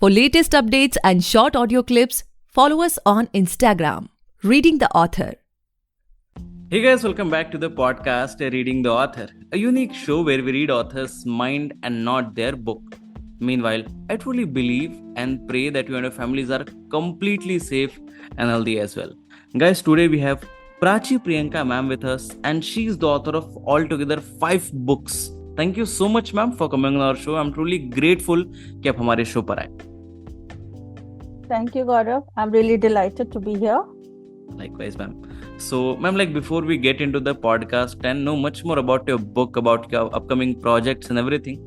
For latest updates and short audio clips, follow us on Instagram, Reading the Author. Hey guys, welcome back to the podcast Reading the Author, a unique show where we read authors' mind and not their book. Meanwhile, I truly believe and pray that you and your families are completely safe and healthy as well. Guys, today we have Prachi Priyanka ma'am with us, and she is the author of altogether 5 books. Thank you so much ma'am for coming on our show. I'm truly grateful कि आप हमारे show पर आए. Thank you, Gaurav. I'm really delighted to be here. Likewise, ma'am. So, ma'am, before we get into the podcast and know much more about your book, about your upcoming projects and everything,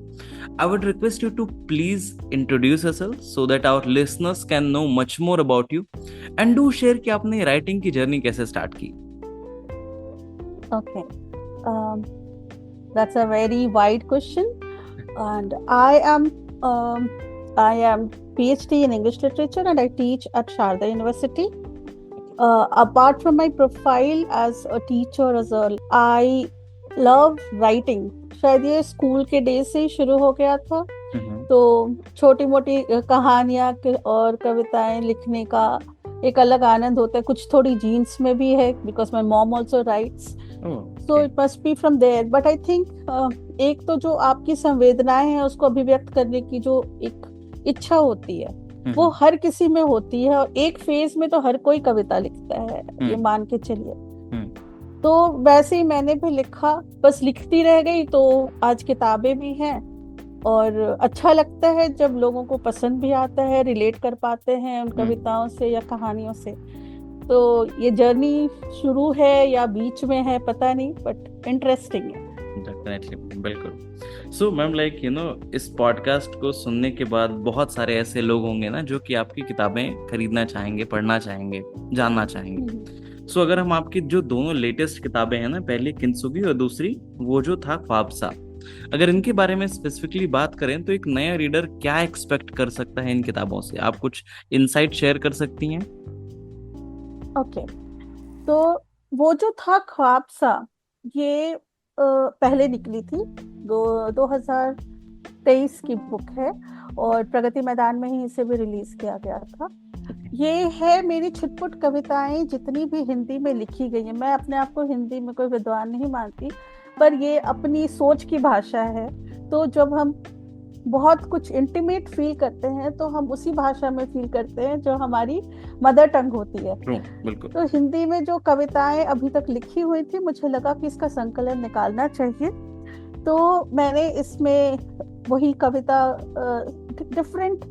I would request you to please introduce yourself so that our listeners can know much more about you, and do share कि आपने writing की journey कैसे start की. Okay. That's a very wide question, and I am PhD in English literature and I teach at Sharda University. Apart from my profile as a teacher, I love writing. शायद ये school के days से ही शुरू हो गया था. तो छोटी मोटी कहानियां और कविताएं लिखने का एक अलग आनंद होता है. कुछ थोड़ी जीन्स में भी है because my mom also writes. So it must be from there. But I think एक तो जो आपकी संवेदनाएं हैं उसको अभिव्यक्त करने की जो एक इच्छा होती है वो हर किसी में होती है, और एक फेज में तो हर कोई कविता लिखता है, ये मान के चलिए. तो वैसे ही मैंने भी लिखा, बस लिखती रह गई. तो आज किताबें भी हैं और अच्छा लगता है जब लोगों को पसंद भी आता है, रिलेट कर पाते हैं उन कविताओं से या कहानियों से. तो ये जर्नी शुरू है या बीच में है पता नहीं, बट इंटरेस्टिंग है. डेफिनेटली, बिल्कुल. सो मैम, इस पॉडकास्ट को सुनने के बाद बहुत सारे ऐसे लोग होंगे ना जो कि आपकी किताबें खरीदना चाहेंगे, पढ़ना चाहेंगे, जानना चाहेंगे. सो अगर हम आपकी जो दोनों लेटेस्ट किताबें हैं ना, पहली किंसुगी और दूसरी वो जो था ख्वाबसा, अगर इनके बारे में स्पेसिफिकली बात करें तो एक नया रीडर क्या एक्सपेक्ट कर सकता है इन किताबों से? आप कुछ इनसाइट शेयर कर सकती हैं? ओके. तो वो जो था ख्वाबसा, ये पहले निकली थी. 2023 की बुक है और प्रगति मैदान में ही इसे भी रिलीज किया गया था. ये है मेरी छुटपुट कविताएं जितनी भी हिंदी में लिखी गई हैं. मैं अपने आप को हिंदी में कोई विद्वान नहीं मानती, पर ये अपनी सोच की भाषा है. तो जब हम बहुत कुछ इंटीमेट फील करते हैं तो हम उसी भाषा में फील करते हैं जो हमारी मदर टंग होती है. तो हिंदी में जो कविताएं अभी तक लिखी हुई थी, मुझे लगा कि इसका संकलन निकालना चाहिए. तो मैंने इसमें वही कविता डिफरेंट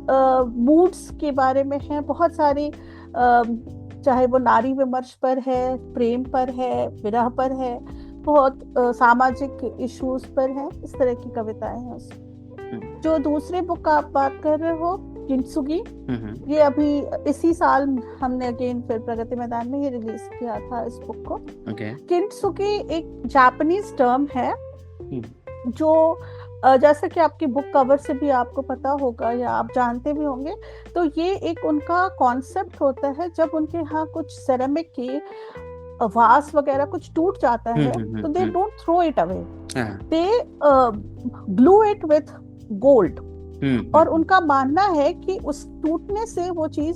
मूड्स के बारे में है, बहुत सारी, चाहे वो नारी विमर्श पर है, प्रेम पर है, विरह पर है, बहुत सामाजिक इश्यूज पर है. इस तरह की कविताएं हैं उसमें. जो दूसरी बुक आप बात कर रहे हो, किंसुगी, ये अभी इसी साल हमने अगेन फिर प्रगति मैदान में ही रिलीज किया था इस बुक को. किंसुगी एक जापानीज टर्म है जो जैसे कि आपकी बुक कवर से भी आपको पता होगा या आप जानते भी होंगे. तो ये एक उनका कॉन्सेप्ट होता है जब उनके यहाँ कुछ सेरेमिक के वास वगैरह कुछ टूट जाता है तो they don't throw it away, they glue it with gold. और उनका मानना है कि उस टूटने से वो चीज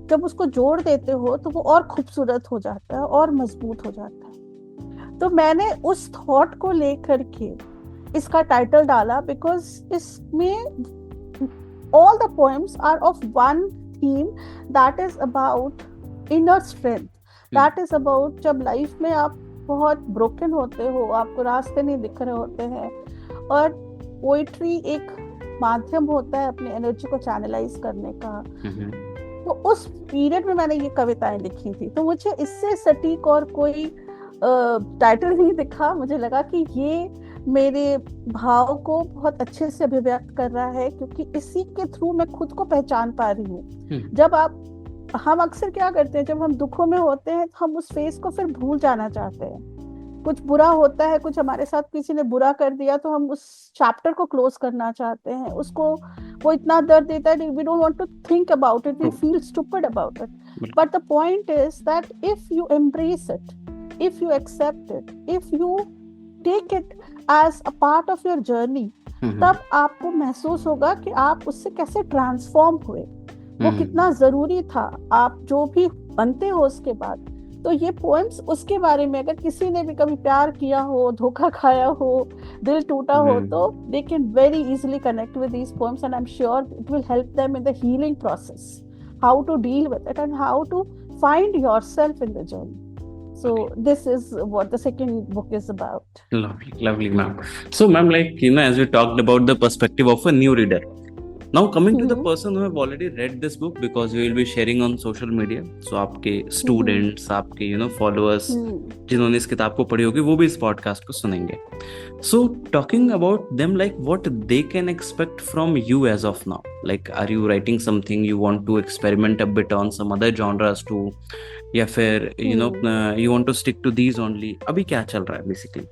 जब उसको जोड़ देते हो तो वो और खूबसूरत हो जाता है और मजबूत हो जाता है. तो मैंने उस थॉट को लेकर के इसका टाइटल डाला, बिकॉज इसमें all the poems are of one theme, that is about inner strength. That is about जब लाइफ में आप बहुत ब्रोकन होते हो, आपको रास्ते नहीं दिख रहे होते हैं, और पोइट्री एक माध्यम होता है अपनी एनर्जी को चैनलाइज करने का. तो उस पीरियड में मैंने ये कविताएं लिखी थी. तो मुझे इससे सटीक और कोई टाइटल नहीं दिखा. मुझे लगा कि ये मेरे भाव को बहुत अच्छे से अभिव्यक्त कर रहा है, क्योंकि इसी के थ्रू मैं खुद को पहचान पा रही हूँ. जब हम अक्सर क्या करते हैं, जब हम दुखों में होते हैं तो हम उस फेज को फिर भूल जाना चाहते हैं. कुछ बुरा होता है, कुछ हमारे साथ किसी ने बुरा कर दिया, तो हम उस चैप्टर को क्लोज करना चाहते हैं. उसको वो इतना दर्द देता है, we don't want to think about it, we feel stupid about it. But the point is that if you embrace it, if you accept it, if you take it as a part of your journey, तब आपको महसूस होगा कि आप उससे कैसे transform हुए, वो कितना जरूरी था, आप जो भी बनते हो उसके बाद। तो ये पोएम्स उसके बारे में, अगर किसी ने भी कभी प्यार किया हो, धोखा खाया हो, दिल टूटा हो, तो they can very easily connect with these poems and I am sure it will help them in the healing process, how to deal with it and how to find yourself in the journey. So this is what the second book is about. Lovely, ma'am. So, ma'am, like, as we talked about the perspective of a new reader, now coming to the person who have already read this book, because we will be sharing on social media, so आपके students, आपके followers जिन्होंने इस किताब को पढ़ी होगी, वो भी इस podcast को सुनेंगे. So, talking about them, like what they can expect from you as of now. Like, are you writing something you want to experiment a bit on some other genres too, या फिर you want to stick to these only? अभी क्या चल रहा है basically?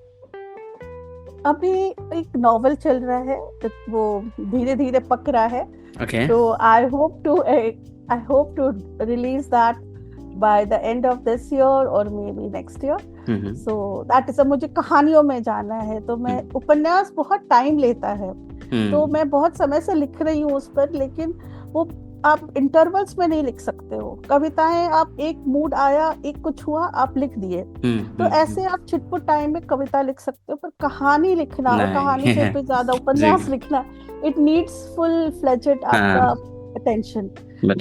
अभी एक novel चल रहा है, वो धीरे धीरे पक रहा है. Okay. So I hope to release that by the end of this year or maybe next year. So that is, मुझे कहानियों में जाना है, तो मैं उपन्यास बहुत टाइम लेता है, तो मैं बहुत समय से लिख रही हूँ उस पर, लेकिन वो आप इंटरवल्स में नहीं लिख सकते हो. कविताएं आप एक मूड आया, एक कुछ हुआ, आप लिख दिए, तो ऐसे आप छिटपुट टाइम में कविता लिख सकते हो, पर कहानी लिखना और कहानी से भी ज्यादा उपन्यास लिखना, इट नीड्स फुल फ्लेजेड आपका अटेंशन.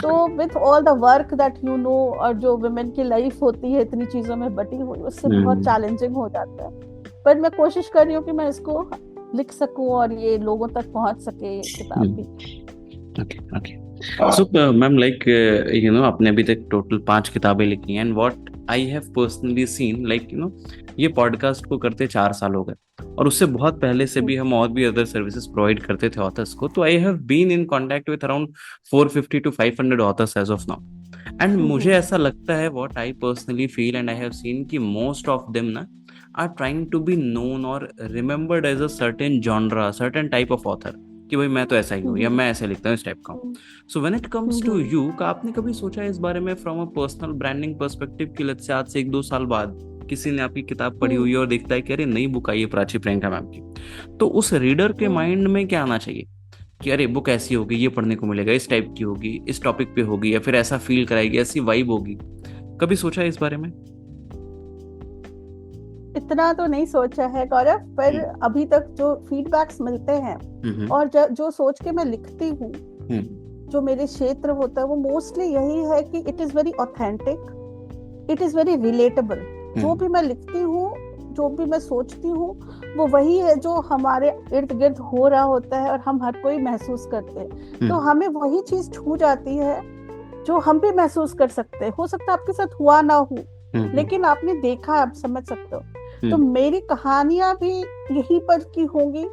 तो with all the work that you know, और जो वुमेन की लाइफ होती है इतनी चीजों में बटी हुई, उससे बहुत चैलेंजिंग हो जाता है. पर मैं कोशिश कर रही हूँ कि मैं इसको लिख सकूं और ये लोगों तक पहुंच सके, ये किताब भी. Okay. So, ma'am, like, आपने अभी तक टोटल 5 किताबें लिखी हैं, and what I have personally seen, like, ये पॉडकास्ट को करते 4 साल हो गए, और उससे बहुत पहले से भी हम और भी अदर सर्विसेज प्रोवाइड करते थे ऑथर्स को. तो I have been in contact with around 450 to 500 authors as of now, and मुझे ऐसा लगता है, what I personally feel and I have seen, कि मोस्ट ऑफ देम ना are trying to be known और remembered as a certain genre, certain type of author, कि भाई मैं तो ऐसा ही हूँ, या मैं ऐसे लिखता हूँ, इस टाइप का हूँ. So when it comes to you, का आपने कभी सोचा इस बारे में from a personal branding perspective, कि लेट्स से आज से 1-2 साल बाद किसी ने आपकी किताब पढ़ी हुई है और देखता है कि अरे नई बुक आई है प्राची प्रियंका मैम की, तो उस रीडर के माइंड में क्या आना चाहिए कि अरे बुक ऐसी होगी, ये पढ़ने को मिलेगा, इस टाइप की होगी, इस टॉपिक पे होगी, या फिर ऐसा फील कराएगी, ऐसी वाइब होगी? कभी सोचा है इस बारे में? इतना तो नहीं सोचा है गौरव, पर अभी तक जो फीडबैक्स मिलते हैं और जो सोच के मैं लिखती हूँ, जो मेरे क्षेत्र होता है, वो मोस्टली यही है कि it is very authentic, it is very relatable. जो भी मैं लिखती हूँ, जो भी मैं सोचती हूँ, वो वही है जो हमारे इर्द गिर्द हो रहा होता है और हम हर कोई महसूस करते हैं. तो हमें वही चीज छू जाती है जो हम भी महसूस कर सकते हैं. हो सकता है आपके साथ हुआ ना हो, लेकिन आपने देखा, आप समझ सकते हो. तो मेरी कहानियां भी यहीं पर की होंगी,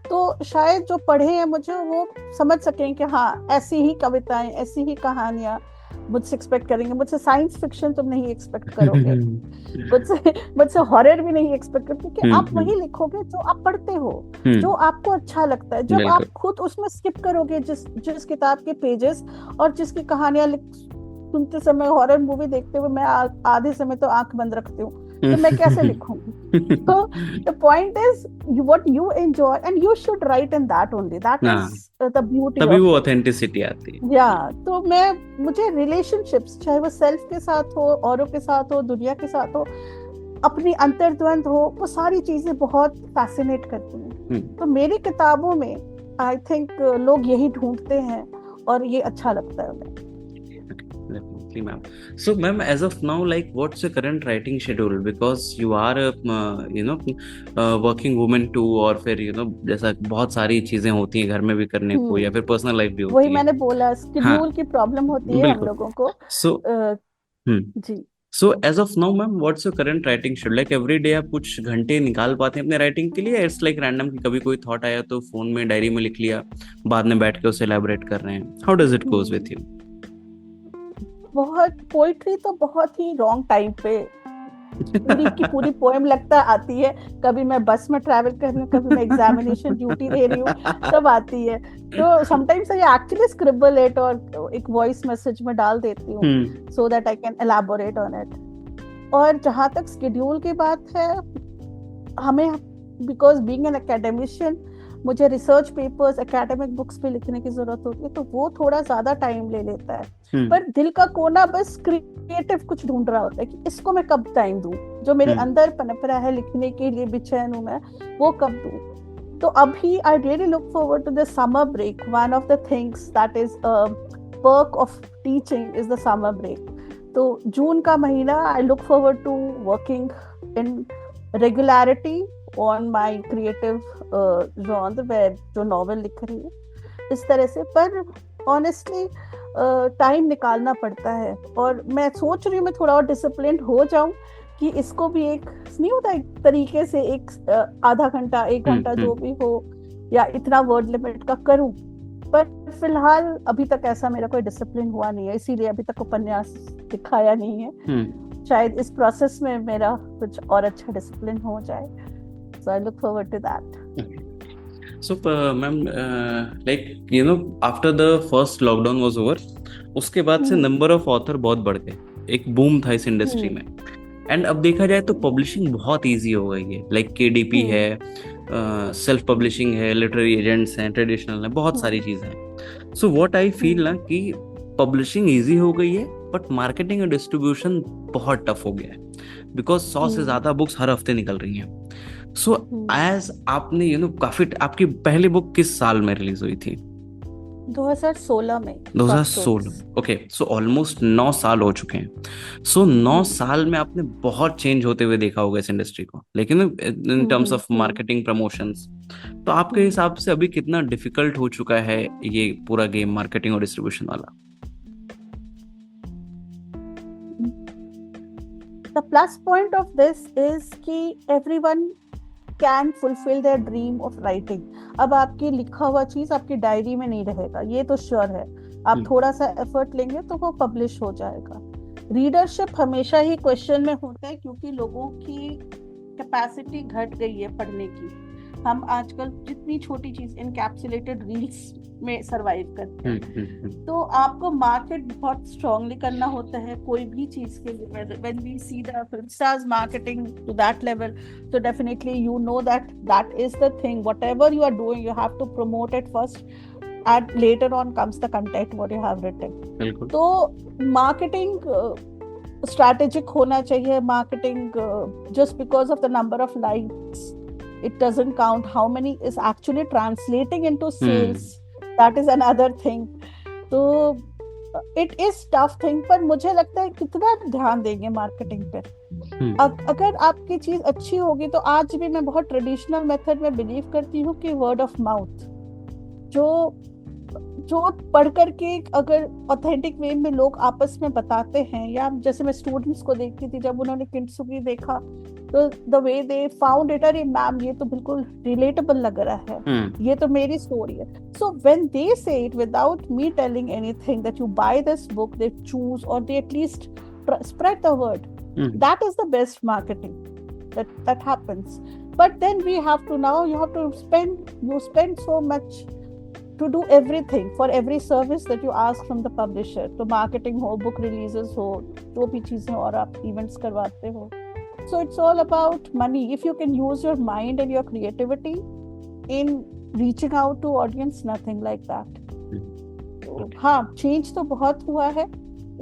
तो शायद जो पढ़े हैं मुझे, वो समझ सकें कि हाँ, ऐसी ही कविताएं, ऐसी ही कहानियां मुझसे एक्सपेक्ट करेंगे. मुझसे साइंस फिक्शन तुम नहीं एक्सपेक्ट करोगे, मुझसे हॉरर भी नहीं एक्सपेक्ट करोगे, क्योंकि आप वही लिखोगे जो आप पढ़ते हो, जो आपको अच्छा लगता है. जब आप खुद उसमें स्किप करोगे जिस किताब के पेजेस और जिसकी कहानियां सुनते समय, हॉरर मूवी देखते हुए मैं आधे समय तो आंख बंद रखती हूँ, तो मैं कैसे लिखूंगी? तो the point is what you enjoy and you should write in that only. That is the beauty. तभी वो authenticity आती है. तो मुझे relationships, चाहे वो self के साथ हो, औरों के साथ हो, दुनिया के साथ हो, अपनी अंतर्द्वंद हो, वो सारी चीजें बहुत fascinate करती हैं. तो मेरी किताबों में I think लोग यही ढूंढते हैं और ये अच्छा लगता है उन्हें. Definitely, ma'am. So, ma'am, as of now, like, what's your current writing schedule? Because you are a working woman too, और फिर जैसा बहुत सारी चीजें होती हैं घर में भी करने को, या फिर पर्सनल लाइफ भी होती है. वही मैंने बोला, शेड्यूल की प्रॉब्लम होती है हम लोगों को. जी. So, as of now, ma'am, what's your current writing schedule? Like, every day आप कुछ घंटे निकाल पाते हैं अपने राइटिंग के लिए? It's like random, कि कभी कोई थॉट आया तो फोन में डायरी में लिख लिया, बाद में बैठ के उसे एलैबोरेट कर रहे हैं. How does it goes with you? बहुत पोइट्री तो बहुत ही रॉन्ग टाइम पे पूरी की पूरी पोएम लगता आती है. कभी मैं बस में ट्रैवल कर रही हूँ, कभी मैं एग्जामिनेशन ड्यूटी दे रही हूँ, तब आती है. तो sometimes I actually scribble it और एक वॉइस मैसेज में डाल देती हूँ, so that I can elaborate on it. और जहाँ तक शेड्यूल की बात है, हमें, बिकॉज बीइंग एन एकेडमिशियन, मुझे रिसर्च पेपर्स, एकेडमिक बुक्स पे लिखने की जरूरत होती है, तो वो थोड़ा ज्यादा टाइम ले लेता है। पर दिल का कोना बस क्रिएटिव कुछ ढूंढ रहा होता है कि इसको मैं कब टाइम दूं, जो मेरे अंदर पनप रहा है लिखने के लिए बेचैन हूं मैं, वो कब दूं। तो अभी I really look forward to the summer break. One of the things that is perk of teaching is the summer break. तो जून का महीना I look forward to working in regularity on my creative genre, where जो novel लिख रही है इस तरह से। पर ऑनेस्टली टाइम निकालना पड़ता है, और मैं सोच रही हूँ मैं थोड़ा और डिसिप्लिन हो जाऊं कि इसको भी एक नहीं होता एक तरीके से एक आधा घंटा 1 घंटा जो भी हो, या इतना वर्ड लिमिट का करूं। पर फिलहाल अभी तक ऐसा मेरा कोई डिसिप्लिन हुआ नहीं है, इसीलिए अभी तक उपन्यास दिखाया नहीं है। शायद इस प्रोसेस में मेरा कुछ और अच्छा डिसिप्लिन हो जाए। So I look forward to that. So ma'am, like you know, after the first lockdown was over, उसके बाद से नंबर ऑफ ऑथर बहुत बढ़ गए, एक बूम था इस इंडस्ट्री में। एंड अब देखा जाए तो पब्लिशिंग बहुत इजी हो गई है, लाइक KDP है, सेल्फ पब्लिशिंग है, लिटरेरी एजेंट्स हैं, ट्रेडिशनल है, बहुत सारी चीजें हैं। सो व्हाट आई फील ना कि पब्लिशिंग इजी हो गई है, बट मार्केटिंग और डिस्ट्रीब्यूशन बहुत टफ हो गया है, बिकॉज 100 से ज्यादा बुक्स हर हफ्ते निकल रही हैं। सो एज आपने यू नो काफी, आपकी पहली बुक किस साल में रिलीज हुई थी? 2016 में। 2016, ओके। सो ऑलमोस्ट 9 साल हो चुके हैं। सो 9 साल में आपने बहुत चेंज होते हुए देखा होगा इस इंडस्ट्री को, लेकिन in terms of marketing, promotions, तो आपके हिसाब से अभी कितना डिफिकल्ट हो चुका है ये पूरा गेम, मार्केटिंग और डिस्ट्रीब्यूशन वाला? The plus point of this is कि everyone can fulfill their dream of writing. अब आपकी लिखा हुआ चीज आपकी डायरी में नहीं रहेगा, ये तो श्योर है। आप थोड़ा सा एफर्ट लेंगे तो वो पब्लिश हो जाएगा। रीडरशिप हमेशा ही क्वेश्चन में होता है, क्योंकि लोगों की कैपेसिटी घट गई है पढ़ने की। हम आजकल जितनी छोटी चीज इनकैप्सुलेटेड रील्स में सरवाइव करते हैं, तो आपको मार्केट बहुत स्ट्रांगली करना होता है कोई भी चीज के लिए। When we see the film stars marketing to that level, so definitely you know that is the thing. Whatever you are doing, you have to promote it first, and later on comes the content what you have written. तो marketing strategic होना चाहिए। marketing just because of the number of likes, it doesn't count. How many is actually translating into sales, that is another thing. तो it is tough thing, पर मुझे लगता है कितना ध्यान देंगे मार्केटिंग पे। अगर आपकी चीज अच्छी होगी तो आज भी मैं बहुत ट्रेडिशनल मेथड में बिलीव करती हूँ कि वर्ड ऑफ माउथ, जो पढ़ करके अगर ऑथेंटिक वे में लोग आपस में बताते हैं, या जैसे मैं स्टूडेंट्स को देखती थी जब उन्होंने किंटसुगी देखा, तो the way they found it, अरे मैम ये तो बिल्कुल रिलेटेबल लग रहा है, ये तो मेरी स्टोरी है। सो when they say it without me telling anything that you buy this book, they choose और they at least spread the word, that is the best marketing that happens. But then we have to, now you have to spend so much to do everything for every service that you ask from the publisher. तो marketing हो, book releases हो, जो भी चीजें और आप events करवाते हो, so it's all about money. If you can use your mind and your creativity in reaching out to audience, nothing like that. तो हाँ, change तो बहुत हुआ है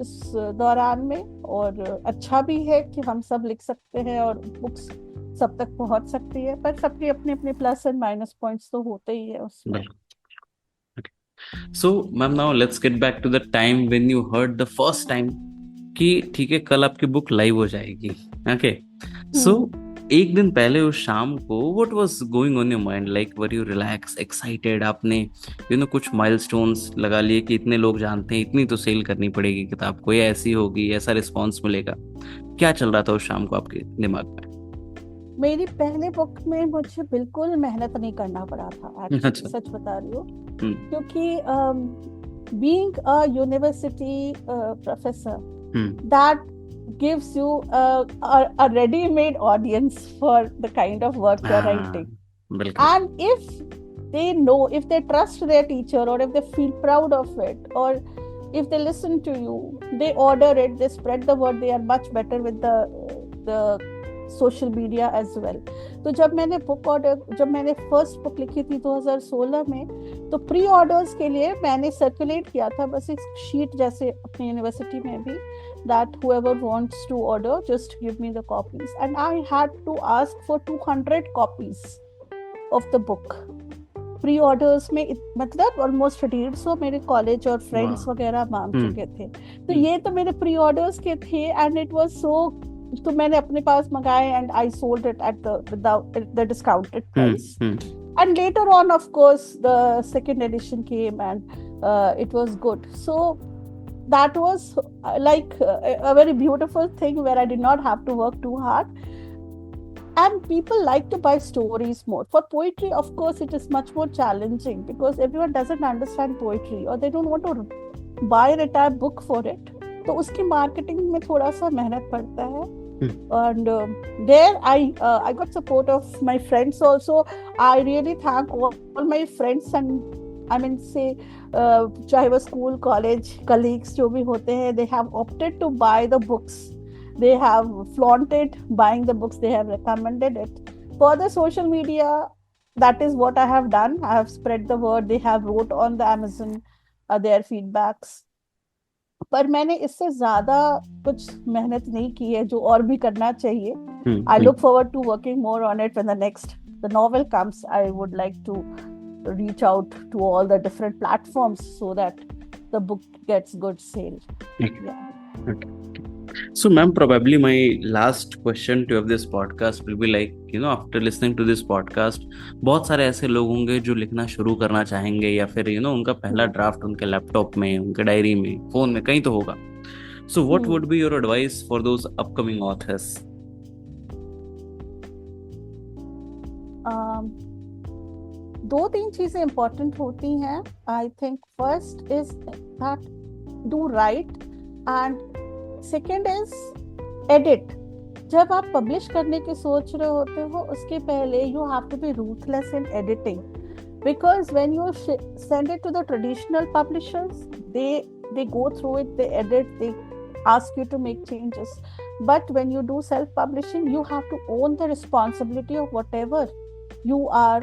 इस दौरान में, और अच्छा भी है कि हम सब लिख सकते हैं और बुक्स सब तक पहुंच सकती है, पर सबके अपने अपने प्लस एंड माइनस पॉइंट्स तो होते ही है उसमें। So ma'am, now let's get back to the time when you heard the first time कि ठीक है कल आपकी बुक लाइव हो जाएगी। ओके, सो एक दिन पहले उस शाम को what was going on your mind? Like were you relax, excited? आपने यू नो कुछ माइलस्टोन्स लगा लिए कि इतने लोग जानते हैं, इतनी तो सेल करनी पड़ेगी किताब को, या ऐसी होगी, ऐसा रिस्पॉन्स मिलेगा? क्या चल रहा था उस शाम को आपके दिमाग में? मेरी पहले बुक में मुझे बिल्कुल मेहनत नहीं करना पड़ा था, सच बता रही हूँ, क्योंकि being a university professor, that gives you a ready-made audience for the kind of work you're writing. And if they know, if they trust their teacher, or if they feel proud of it, or if they listen to you, they order it, they spread the word, they are much better with the social media as well. तो जब मैंने first book लिखी थी 2016 में, तो pre orders के लिए मैंने सर्कुलेट किया था बस एक शीट जैसे अपनी यूनिवर्सिटी में भी, that whoever wants to order just give me the copies, and I had to ask for 200 copies of the book। Pre orders में मतलब ऑलमोस्ट 150 मेरे कॉलेज और फ्रेंड्स वगैरह मांग चुके थे। तो ये तो मेरे प्री ऑर्डर्स के थे, एंड इट वाज सो, तो मैंने अपने पास मंगाए and I sold it at the discounted price. And later on off course the second edition came and it was good. So that was like a very beautiful thing where I did not have to work too hard, and people like to buy stories more. For poetry, of course, it is much more challenging because everyone doesn't understand poetry or they don't want to buy an entire book for it. तो उसकी marketing में थोड़ा सा मेहनत पड़ता है। And there I got support of my friends also. I really thank all my friends and I mean say चाहे वो स्कूल कॉलेज कलीग्स जो भी होते हैं, they have opted to buy the books, they have flaunted buying the books, they have recommended it. For the social media, that is what I have done. I have spread the word, they have wrote on the Amazon their feedbacks. पर मैंने इससे ज्यादा कुछ मेहनत नहीं की है जो और भी करना चाहिए। I look forward to working more on it when the novel comes. I would like to reach out to all the different platforms so that the book gets good sale. Okay. So ma'am, probably my last question to this podcast will be like, after listening to this podcast, बहुत सारे ऐसे लोग होंगे जो लिखना शुरू करना चाहेंगे, या फिर उनका पहला ड्राफ्ट उनके लैपटॉप में, उनके डायरी में, फोन में, कहीं तो होगा। So what would be your advice for those upcoming authors? दो तीन चीजें इंपॉर्टेंट होती हैं। I think first is that do right, and second is edit. जब आप पब्लिश करने की सोच रहे होते हो उसके पहले you have to be ruthless in editing, because when you send it to the traditional publishers, they go through it, they edit, they ask you to make changes. But when you do self publishing, you have to own the responsibility of whatever you are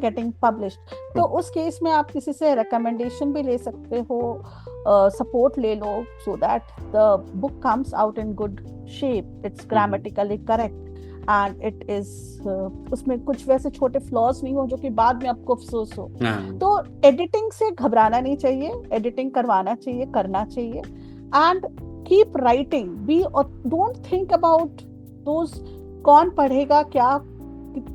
getting published. तो उस case में आप किसी से recommendation भी ले सकते हो, support ले लो, so that the book comes out in good shape, it's grammatically correct, and it is उसमें कुछ वैसे छोटे flaws नहीं हो जो कि बाद में आपको अफसोस हो। तो editing से घबराना नहीं चाहिए, editing करवाना चाहिए, करना चाहिए, and keep writing. Don't think about those कौन पढ़ेगा, क्या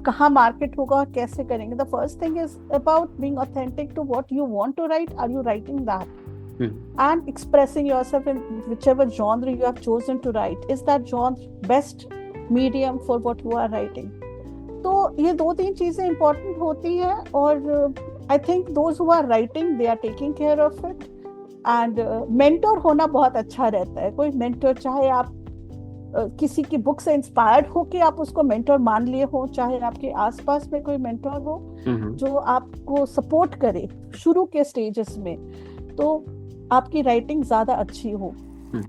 कहाँ मार्केट होगा और कैसे करेंगे। The first thing is about being authentic to what you want to write. Are you writing that and expressing yourself in whichever genre you have chosen to write? Is that genre best medium for what you are writing? तो ये दो तीन चीजें important होती हैं, और I think those who are writing they are taking care of it. And mentor होना बहुत अच्छा रहता है। कोई मेंटर, चाहे आप किसी की बुक से इंस्पायर्ड हो कि आप उसको मेंटर मान लिए हो, चाहे आपके आसपास में कोई मेंटर हो जो आपको सपोर्ट करे शुरू के स्टेजेस में, तो आपकी राइटिंग ज्यादा अच्छी हो।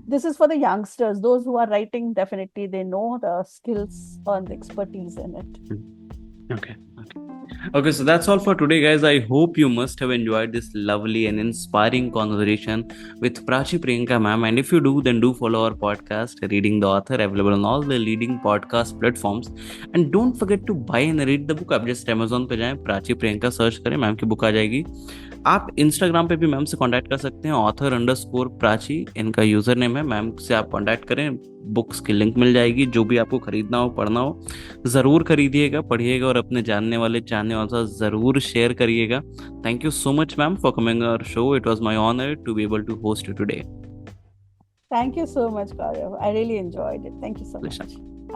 This is for the youngsters, those who are writing, definitely they know the skills and the expertise in it. Okay, so that's all for today, guys. I hope you must have enjoyed this lovely and inspiring conversation with Prachi Priyanka ma'am. And if you do, then do follow our podcast, Reading the Author, available on all the leading podcast platforms. And don't forget to buy and read the book. आप just Amazon पे जाएं, Prachi Priyanka search करें, ma'am की book आ जाएगी। आप Instagram पे भी ma'am से कांटेक्ट कर सकते हैं, author_प्राची इनका यूजर नेम है। मैम से आप कांटेक्ट करें, बुक्स की लिंक मिल जाएगी। जो भी आपको खरीदना हो, पढ़ना हो, ज़रूर खरीदिएगा, पढ़िएगा और अपने जानने वाले चाहने वालों से ज़रूर शेयर करिएगा। Thank you so much ma'am for coming our show. It was my honour to be able to host you today. Thank you so much, Gaurav. I really enjoyed it. Thank you so much.